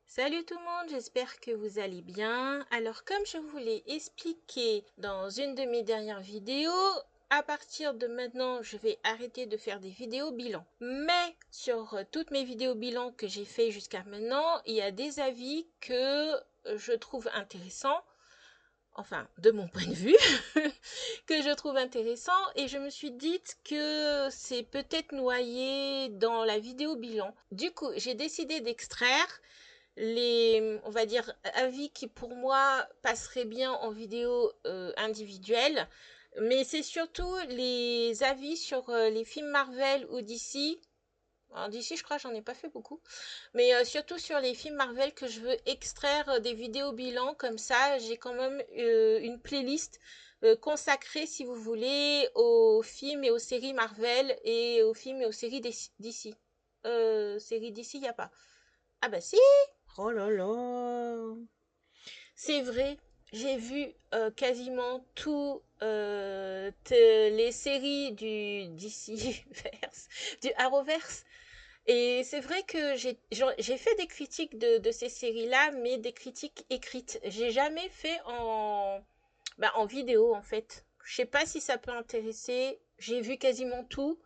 Salut tout le monde, j'espère que vous allez bien. Alors comme je vous l'ai expliqué dans une de mes dernières vidéos, à partir de maintenant, je vais arrêter de faire des vidéos bilan. Mais sur toutes mes vidéos bilan que j'ai fait jusqu'à maintenant, il y a des avis que je trouve intéressants, enfin de mon point de vue, que je trouve intéressant et je me suis dit que c'est peut-être noyé dans la vidéo bilan. Du coup, j'ai décidé d'extraire les, on va dire, avis qui pour moi passeraient bien en vidéo individuelle, mais c'est surtout les avis sur les films Marvel ou DC. Alors DC, je crois, j'en ai pas fait beaucoup, mais surtout sur les films Marvel que je veux extraire des vidéos bilan, comme ça, j'ai quand même une playlist consacrée, si vous voulez, aux films et aux séries Marvel et aux films et aux séries DC. Séries DC, il n'y a pas. Ah bah si. Oh là là. C'est vrai, j'ai vu quasiment tout les séries du DCverse, du Arrowverse. Et c'est vrai que j'ai fait des critiques de ces séries-là, mais des critiques écrites. J'ai jamais fait en vidéo, en fait. Je sais pas si ça peut intéresser. J'ai vu quasiment tout.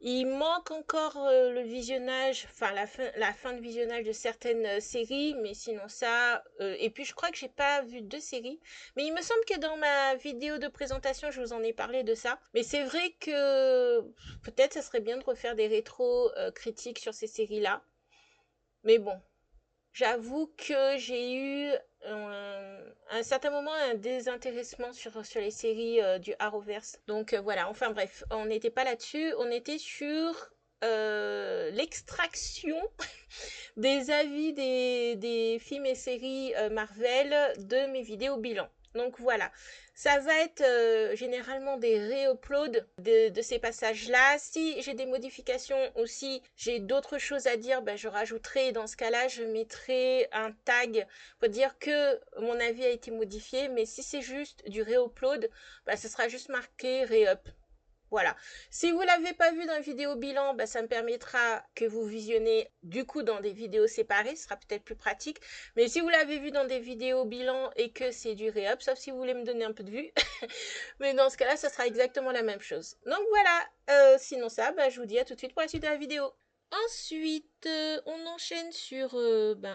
Il manque encore le visionnage, enfin la fin de visionnage de certaines séries, mais sinon ça. Et puis je crois que j'ai pas vu deux séries, mais il me semble que dans ma vidéo de présentation, je vous en ai parlé de ça. Mais c'est vrai que peut-être ça serait bien de refaire des rétros critiques sur ces séries-là. Mais bon, j'avoue que j'ai eu à un certain moment un désintéressement sur les séries du Arrowverse. Donc voilà, enfin bref, on n'était pas là-dessus, on était sur l'extraction des avis des films et séries Marvel de mes vidéos bilan. Donc voilà, ça va être généralement des réuploads de ces passages-là. Si j'ai des modifications aussi, j'ai d'autres choses à dire, ben je rajouterai. Dans ce cas-là, je mettrai un tag pour dire que mon avis a été modifié. Mais si c'est juste du réupload, ben ce sera juste marqué réup. Voilà. Si vous l'avez pas vu dans la vidéo bilan, bah, ça me permettra que vous visionnez du coup dans des vidéos séparées, ce sera peut-être plus pratique. Mais si vous l'avez vu dans des vidéos bilan et que c'est du réup, sauf si vous voulez me donner un peu de vue, mais dans ce cas-là, ça sera exactement la même chose. Donc voilà, sinon ça, bah, je vous dis à tout de suite pour la suite de la vidéo. Ensuite, on enchaîne sur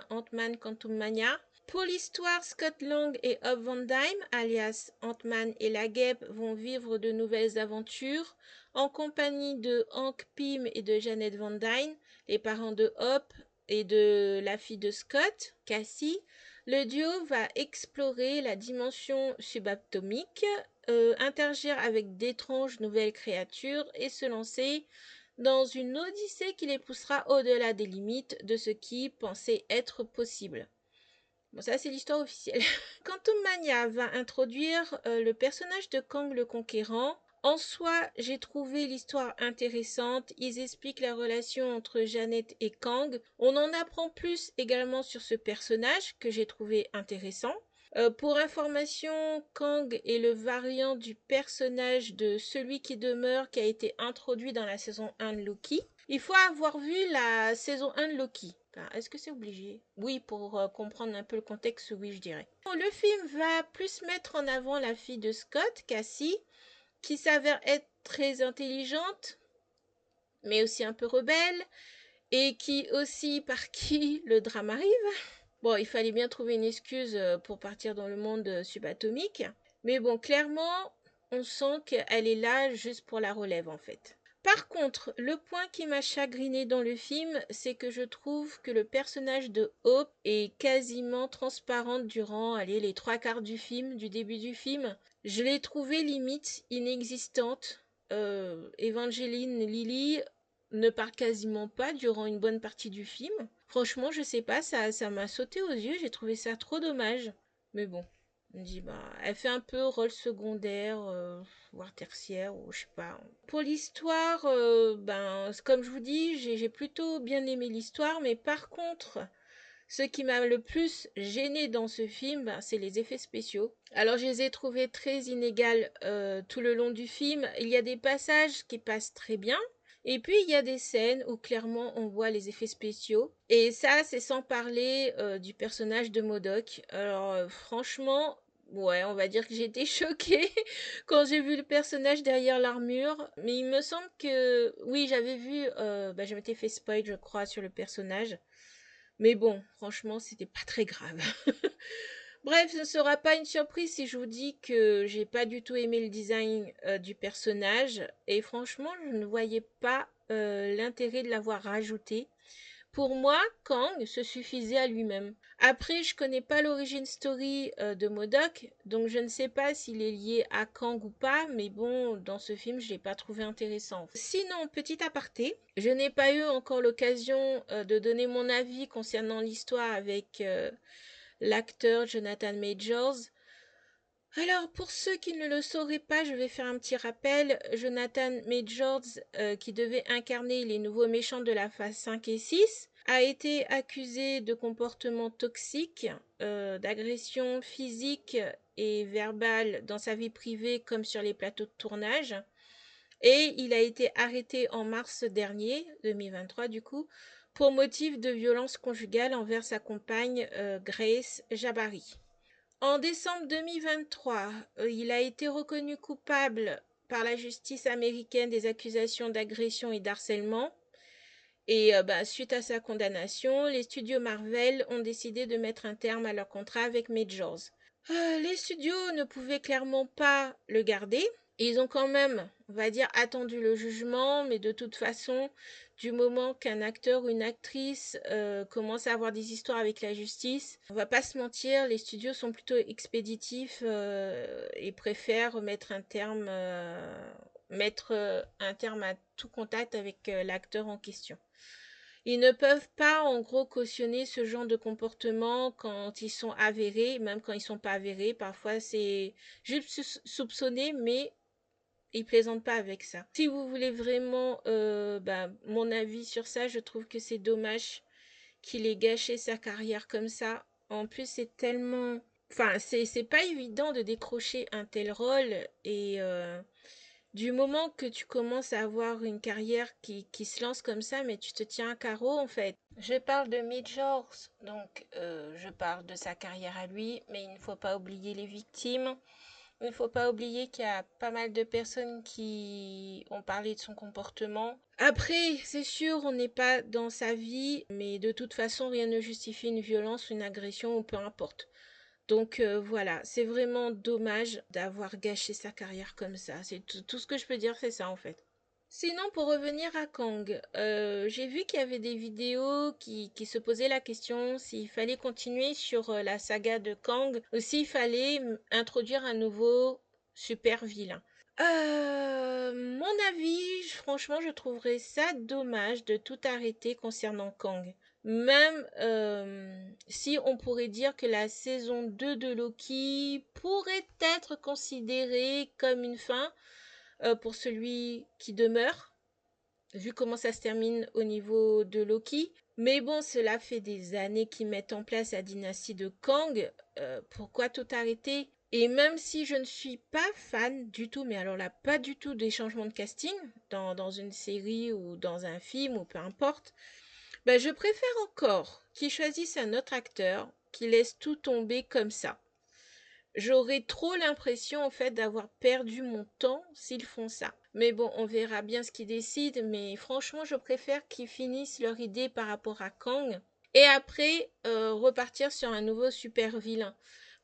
Ant-Man Quantum Mania. Pour l'histoire, Scott Lang et Hope Van Dyne, alias Ant-Man et la Guêpe, vont vivre de nouvelles aventures en compagnie de Hank Pym et de Janet Van Dyne, les parents de Hope et de la fille de Scott, Cassie. Le duo va explorer la dimension subatomique, interagir avec d'étranges nouvelles créatures et se lancer dans une odyssée qui les poussera au-delà des limites de ce qui pensait être possible. Bon, ça, c'est l'histoire officielle. Quantum Mania va introduire le personnage de Kang le Conquérant. En soi, j'ai trouvé l'histoire intéressante. Ils expliquent la relation entre Janet et Kang. On en apprend plus également sur ce personnage que j'ai trouvé intéressant. Pour information, Kang est le variant du personnage de Celui qui demeure qui a été introduit dans la saison 1 de Loki. Il faut avoir vu la saison 1 de Loki. Enfin, est-ce que c'est obligé? Oui, pour comprendre un peu le contexte, oui, je dirais. Le film va plus mettre en avant la fille de Scott, Cassie, qui s'avère être très intelligente, mais aussi un peu rebelle, et qui aussi par qui le drame arrive. Bon, il fallait bien trouver une excuse pour partir dans le monde subatomique. Mais bon, clairement, on sent qu'elle est là juste pour la relève, en fait. Par contre, le point qui m'a chagriné dans le film, c'est que je trouve que le personnage de Hope est quasiment transparente durant, allez, les 3/4 du film, du début du film. Je l'ai trouvée limite inexistante. Evangeline Lilly ne parle quasiment pas durant une bonne partie du film. Franchement, je sais pas, ça m'a sauté aux yeux, j'ai trouvé ça trop dommage. Mais bon, on dit, bah, elle fait un peu rôle secondaire, voire tertiaire, ou je sais pas. Pour l'histoire, comme je vous dis, j'ai plutôt bien aimé l'histoire, mais par contre, ce qui m'a le plus gêné dans ce film, c'est les effets spéciaux. Alors, je les ai trouvés très inégales tout le long du film. Il y a des passages qui passent très bien. Et puis, il y a des scènes où clairement on voit les effets spéciaux. Et ça, c'est sans parler du personnage de MODOK. Alors, franchement, ouais, on va dire que j'ai été choquée quand j'ai vu le personnage derrière l'armure. Mais il me semble que, oui, j'avais vu, je m'étais fait spoil, je crois, sur le personnage. Mais bon, franchement, c'était pas très grave. Bref, ce ne sera pas une surprise si je vous dis que j'ai pas du tout aimé le design du personnage et franchement, je ne voyais pas l'intérêt de l'avoir rajouté. Pour moi, Kang se suffisait à lui-même. Après, je connais pas l'origine story de MODOK, donc je ne sais pas s'il est lié à Kang ou pas, mais bon, dans ce film, je l'ai pas trouvé intéressant. Sinon, petit aparté, je n'ai pas eu encore l'occasion de donner mon avis concernant l'histoire avec l'acteur Jonathan Majors. Alors, pour ceux qui ne le sauraient pas, je vais faire un petit rappel. Jonathan Majors, qui devait incarner les nouveaux méchants de la phase 5 et 6, a été accusé de comportements toxiques, d'agressions physiques et verbales dans sa vie privée comme sur les plateaux de tournage. Et il a été arrêté en mars dernier, 2023 du coup, pour motif de violence conjugale envers sa compagne Grace Jabari. En décembre 2023, il a été reconnu coupable par la justice américaine des accusations d'agression et d'harcèlement. Et suite à sa condamnation, les studios Marvel ont décidé de mettre un terme à leur contrat avec Majors. Les studios ne pouvaient clairement pas le garder. Ils ont quand même, on va dire, attendu le jugement, mais de toute façon, du moment qu'un acteur ou une actrice commence à avoir des histoires avec la justice, on va pas se mentir, les studios sont plutôt expéditifs et préfèrent mettre un terme à tout contact avec l'acteur en question. Ils ne peuvent pas, en gros, cautionner ce genre de comportement quand ils sont avérés, même quand ils sont pas avérés. Parfois, c'est juste soupçonné, mais ils plaisantent pas avec ça. Si vous voulez vraiment mon avis sur ça, je trouve que c'est dommage qu'il ait gâché sa carrière comme ça. En plus, c'est tellement... Enfin, c'est pas évident de décrocher un tel rôle et du moment que tu commences à avoir une carrière qui se lance comme ça, mais tu te tiens à carreau en fait. Je parle de Majors, donc je parle de sa carrière à lui, mais il ne faut pas oublier les victimes. Il ne faut pas oublier qu'il y a pas mal de personnes qui ont parlé de son comportement. Après, c'est sûr, on n'est pas dans sa vie, mais de toute façon, rien ne justifie une violence, une agression ou peu importe. Donc voilà, c'est vraiment dommage d'avoir gâché sa carrière comme ça. C'est tout ce que je peux dire, c'est ça en fait. Sinon, pour revenir à Kang, j'ai vu qu'il y avait des vidéos qui se posaient la question s'il fallait continuer sur la saga de Kang ou s'il fallait introduire un nouveau super vilain. Mon avis, franchement, je trouverais ça dommage de tout arrêter concernant Kang. Même si on pourrait dire que la saison 2 de Loki pourrait être considérée comme une fin pour celui qui demeure, vu comment ça se termine au niveau de Loki. Mais bon, cela fait des années qu'ils mettent en place la dynastie de Kang. Pourquoi tout arrêter? Et même si je ne suis pas fan du tout, mais alors là, pas du tout des changements de casting dans une série ou dans un film ou peu importe, je préfère encore qu'ils choisissent un autre acteur qui laisse tout tomber comme ça. J'aurais trop l'impression en fait d'avoir perdu mon temps s'ils font ça. Mais bon, on verra bien ce qu'ils décident, mais franchement, je préfère qu'ils finissent leur idée par rapport à Kang et après repartir sur un nouveau super vilain.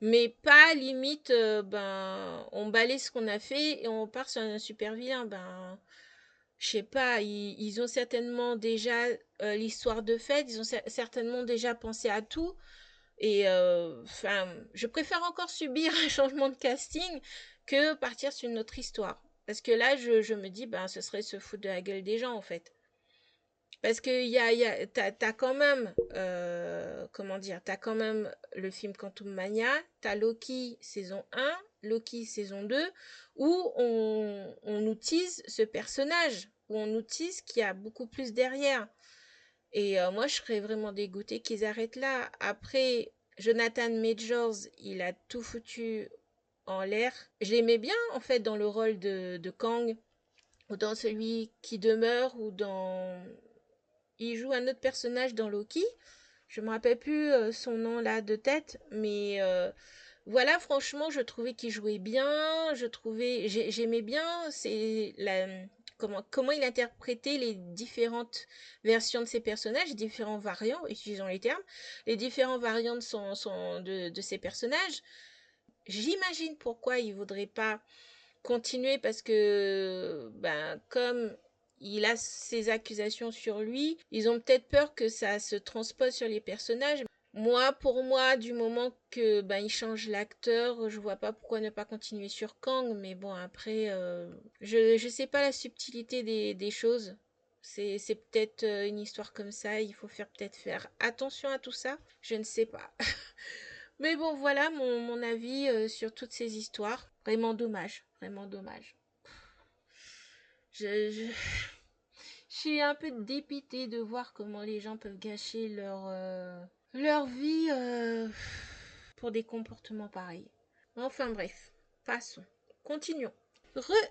Mais pas limite, on balaye ce qu'on a fait et on part sur un super vilain. Je sais pas, ils ont certainement déjà l'histoire de fait, ils ont certainement déjà pensé à tout. Et je préfère encore subir un changement de casting que partir sur une autre histoire. Parce que là, je me dis, ce serait se foutre de la gueule des gens, en fait. Parce que t'as quand même, comment dire, t'as quand même le film Quantum Mania, t'as Loki saison 1, Loki saison 2, où on nous tease ce personnage, où on nous tease qu'il y a beaucoup plus derrière. Et moi, je serais vraiment dégoûtée qu'ils arrêtent là. Après, Jonathan Majors, il a tout foutu en l'air. Je l'aimais bien, en fait, dans le rôle de Kang. ou dans celui qui demeure, ou dans... Il joue un autre personnage dans Loki. Je me rappelle plus son nom là de tête, mais voilà, franchement, je trouvais qu'il jouait bien, j'aimais bien, comment il interprétait les différentes versions de ses personnages, les différents variants, utilisons les termes, les différents variants de ses personnages. J'imagine pourquoi il voudrait pas continuer, parce que, ben, comme il a ces accusations sur lui, ils ont peut-être peur que ça se transpose sur les personnages. Moi, pour moi, du moment que ben il change l'acteur, je vois pas pourquoi ne pas continuer sur Kang. Mais bon, après, je sais pas la subtilité des choses. C'est peut-être une histoire comme ça. Il faut peut-être faire attention à tout ça. Je ne sais pas. Mais bon, voilà mon avis sur toutes ces histoires. Vraiment dommage, vraiment dommage. Je suis un peu dépitée de voir comment les gens peuvent gâcher leur vie pour des comportements pareils. Enfin bref, passons. Continuons.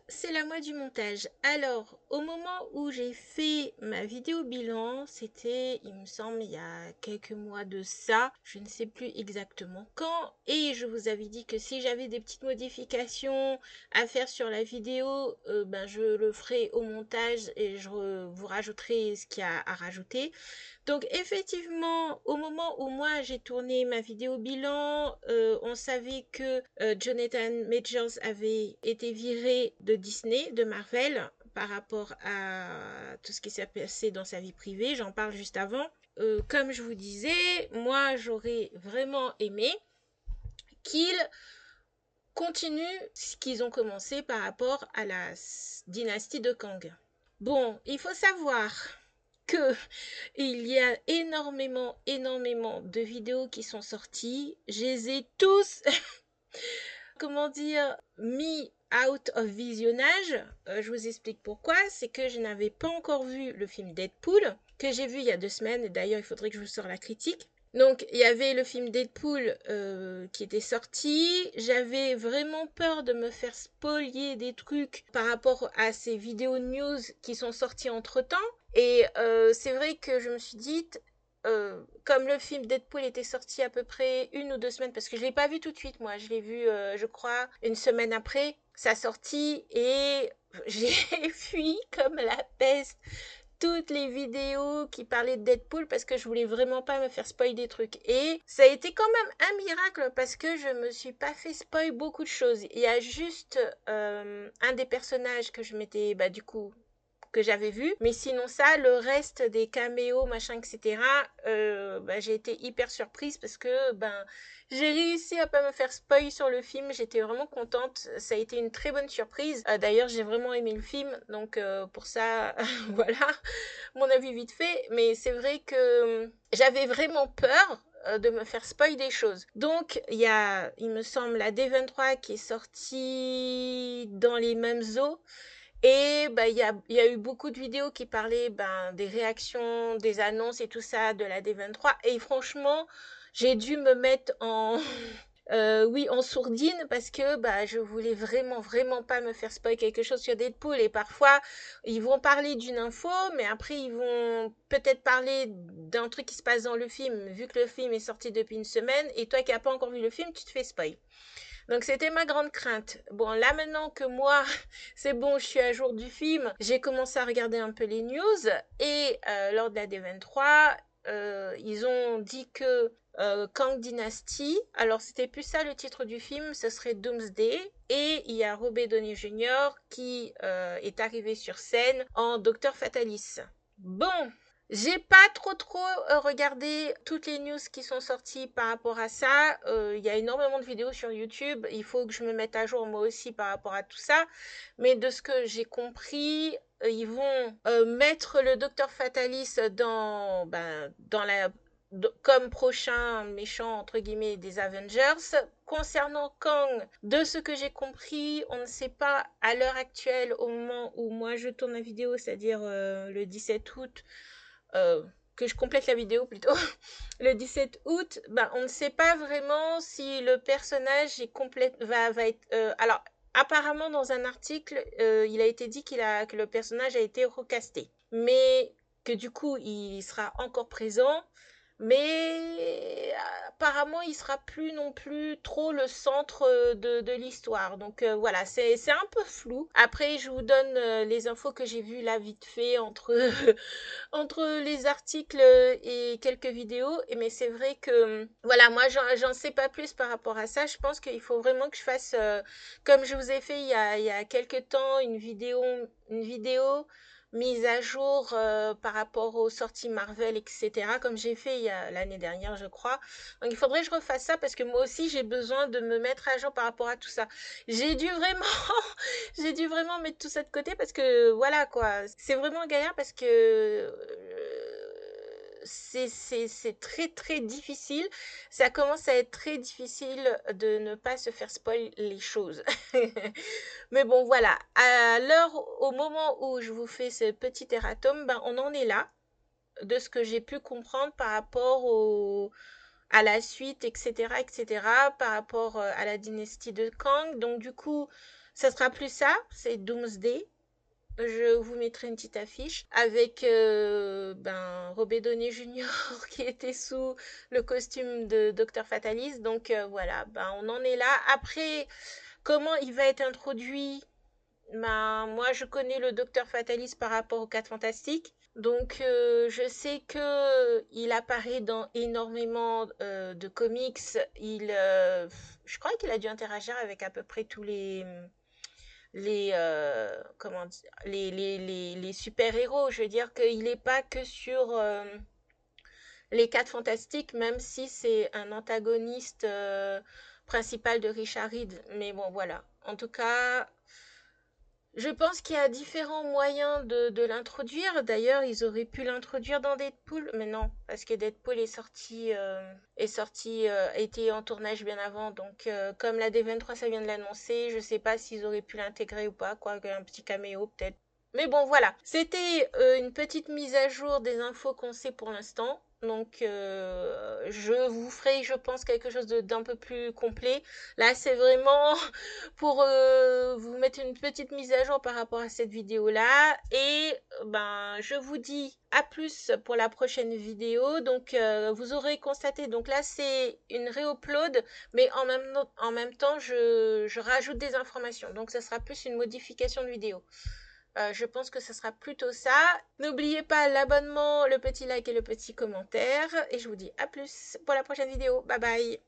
C'est la moi du montage. Alors, au moment où j'ai fait ma vidéo bilan, c'était, il me semble, il y a quelques mois de ça, je ne sais plus exactement quand, et je vous avais dit que si j'avais des petites modifications à faire sur la vidéo, ben je le ferai au montage et je vous rajouterai ce qu'il y a à rajouter. Donc effectivement, au moment où moi j'ai tourné ma vidéo bilan, on savait que Jonathan Majors avait été viré de Disney, de Marvel, par rapport à tout ce qui s'est passé dans sa vie privée. J'en parle juste avant. Comme je vous disais, moi j'aurais vraiment aimé qu'ils continuent ce qu'ils ont commencé par rapport à la dynastie de Kang. Bon, il faut savoir que il y a énormément de vidéos qui sont sorties. Je les ai tous, comment dire, mis out of visionnage. Je vous explique pourquoi. C'est que je n'avais pas encore vu le film Deadpool, que j'ai vu il y a 2 semaines. D'ailleurs, il faudrait que je vous sorte la critique. Donc, il y avait le film Deadpool qui était sorti. J'avais vraiment peur de me faire spolier des trucs par rapport à ces vidéos news qui sont sorties entre-temps. Et c'est vrai que je me suis dit, comme le film Deadpool était sorti à peu près 1 ou 2 semaines, parce que je ne l'ai pas vu tout de suite, moi. Je l'ai vu, je crois, 1 semaine après sa sortie. Et j'ai fui comme la peste toutes les vidéos qui parlaient de Deadpool parce que je voulais vraiment pas me faire spoil des trucs. Et ça a été quand même un miracle parce que je me suis pas fait spoil beaucoup de choses. Il y a juste un des personnages que je m'étais, du coup, que j'avais vu, mais sinon ça, le reste des caméos, machin, etc., j'ai été hyper surprise parce que j'ai réussi à pas me faire spoil sur le film. J'étais vraiment contente, ça a été une très bonne surprise. D'ailleurs, j'ai vraiment aimé le film, donc pour ça, voilà mon avis vite fait. Mais c'est vrai que j'avais vraiment peur de me faire spoil des choses. Donc, il y a, il me semble, la D23 qui est sortie dans les mêmes eaux. Et il y a eu beaucoup de vidéos qui parlaient des réactions, des annonces et tout ça de la D23. Et franchement, j'ai dû me mettre en, oui, en sourdine parce que je voulais vraiment pas me faire spoil quelque chose sur Deadpool. Et parfois, ils vont parler d'une info, mais après, ils vont peut-être parler d'un truc qui se passe dans le film, vu que le film est sorti depuis 1 semaine. Et toi qui n'as pas encore vu le film, tu te fais spoil. Donc c'était ma grande crainte. Bon, là maintenant que moi, c'est bon, je suis à jour du film, j'ai commencé à regarder un peu les news et lors de la D23, ils ont dit que Kang Dynasty, alors c'était plus ça le titre du film, ce serait Doomsday, et il y a Robert Downey Jr. qui est arrivé sur scène en Docteur Fatalis. Bon, j'ai pas trop regardé toutes les news qui sont sorties par rapport à ça. Il y a énormément de vidéos sur YouTube. Il faut que je me mette à jour moi aussi par rapport à tout ça. Mais de ce que j'ai compris, ils vont mettre le Docteur Fatalis comme prochain méchant entre guillemets des Avengers. Concernant Kang, de ce que j'ai compris, on ne sait pas à l'heure actuelle, au moment où moi je tourne la vidéo, c'est-à-dire le 17 août, que je complète la vidéo plutôt, le 17 août, on ne sait pas vraiment si le personnage est va être... alors, apparemment, dans un article, il a été dit que le personnage a été recasté, mais que du coup, il sera encore présent, mais apparemment, il sera plus non plus trop le centre de l'histoire. Donc voilà, c'est un peu flou. Après, je vous donne les infos que j'ai vues là vite fait entre entre les articles et quelques vidéos. Mais c'est vrai que, voilà, moi, j'en sais pas plus par rapport à ça. Je pense qu'il faut vraiment que je fasse, comme je vous ai fait il y a quelques temps, une vidéo mise à jour par rapport aux sorties Marvel, etc., comme j'ai fait l'année dernière, je crois. Donc, il faudrait que je refasse ça parce que moi aussi, j'ai besoin de me mettre à jour par rapport à tout ça. J'ai dû vraiment j'ai dû vraiment mettre tout ça de côté parce que voilà quoi, c'est vraiment galère parce que c'est très très difficile. Ça commence à être très difficile de ne pas se faire spoil les choses. Mais bon voilà, à l'heure, au moment où je vous fais ce petit erratum, ben on en est là de ce que j'ai pu comprendre par rapport à la suite, etc., etc., par rapport à la dynastie de Kang. Donc du coup, ça sera plus ça, c'est Doomsday. Je vous mettrai une petite affiche avec Robert Downey Jr. qui était sous le costume de Dr. Fatalis. Donc voilà, on en est là. Après, comment il va être introduit? Moi, je connais le Docteur Fatalis par rapport aux 4 Fantastiques. Donc, je sais que il apparaît dans énormément de comics. Je crois qu'il a dû interagir avec à peu près tous comment dire, les super-héros. Je veux dire qu'il n'est pas que sur les 4 Fantastiques, même si c'est un antagoniste principal de Richard Reed. Mais bon, voilà. En tout cas, je pense qu'il y a différents moyens de l'introduire. D'ailleurs, ils auraient pu l'introduire dans Deadpool, mais non, parce que Deadpool était en tournage bien avant. Donc, comme la D23, ça vient de l'annoncer, je sais pas s'ils auraient pu l'intégrer ou pas, quoi, un petit caméo peut-être. Mais bon, voilà. C'était une petite mise à jour des infos qu'on sait pour l'instant. Donc, je vous ferai, je pense, quelque chose d'un peu plus complet. Là, c'est vraiment pour vous mettre une petite mise à jour par rapport à cette vidéo-là. Et je vous dis à plus pour la prochaine vidéo. Donc, vous aurez constaté, donc là, c'est une réupload, mais en même temps, je rajoute des informations. Donc, ça sera plus une modification de vidéo. Je pense que ce sera plutôt ça. N'oubliez pas l'abonnement, le petit like et le petit commentaire. Et je vous dis à plus pour la prochaine vidéo. Bye bye.